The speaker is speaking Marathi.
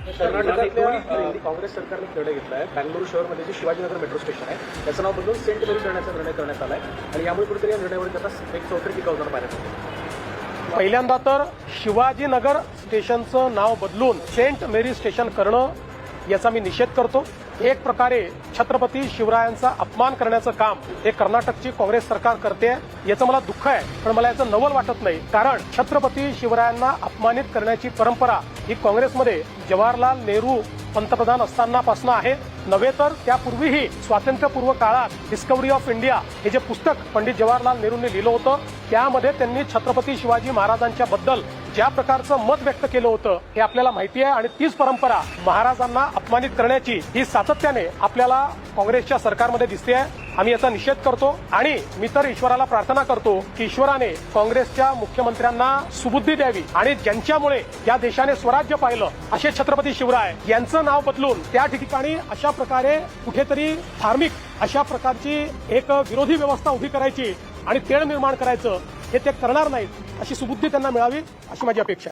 कर्नाटकातल्या काँग्रेस सरकारने निर्णय घेतला आहे. बँगळुरू शहरमध्ये जे शिवाजीनगर मेट्रो स्टेशन आहे त्याचं नाव बदलून सेंट मेरी करण्याचा निर्णय करण्यात आला आहे आणि यामुळे कुठेतरी या निर्णयावर त्याचा एक चौकडी टीका होताना पाहण्यात येते. पहिल्यांदा तर शिवाजीनगर स्टेशनचं नाव बदलून सेंट मेरी स्टेशन करणं याचा मी निषेध करतो. एक प्रकारे छत्रपती शिवरायांचा अपमान करण्याचं काम हे कर्नाटकची काँग्रेस सरकार करते याचं मला दुःख आहे, पण मला याचं नवल वाटत नाही. कारण छत्रपती शिवरायांना अपमानित करण्याची परंपरा ही काँग्रेसमध्ये जवाहरलाल नेहरू पंतप्रधान असतानापासून आहे, नव्हे तर त्यापूर्वीही स्वातंत्र्यपूर्व काळात डिस्कव्हरी ऑफ इंडिया हे जे पुस्तक पंडित जवाहरलाल नेहरूंनी लिहिलं होतं त्यामध्ये त्यांनी छत्रपती शिवाजी महाराजांच्या बद्दल ज्या प्रकारचं मत व्यक्त केलं होतं हे आपल्याला माहिती आहे. आणि तीच परंपरा महाराजांना अपमानित करण्याची ही सातत्याने आपल्याला काँग्रेसच्या सरकारमध्ये दिसते आहे. आम्ही याचा निषेध करतो आणि मी तर ईश्वराला प्रार्थना करतो की ईश्वराने काँग्रेसच्या मुख्यमंत्र्यांना सुबुद्धी द्यावी आणि ज्यांच्यामुळे या देशाने स्वराज्य पाहिलं असे छत्रपती शिवराय यांचं नाव बदलून त्या ठिकाणी अशा प्रकारे कुठेतरी धार्मिक अशा प्रकारची एक विरोधी व्यवस्था उभी करायची आणि तेढ निर्माण करायचं हे ते करणार नाहीत अशी सुबुद्धी त्यांना मिळावी अशी माझी अपेक्षा आहे.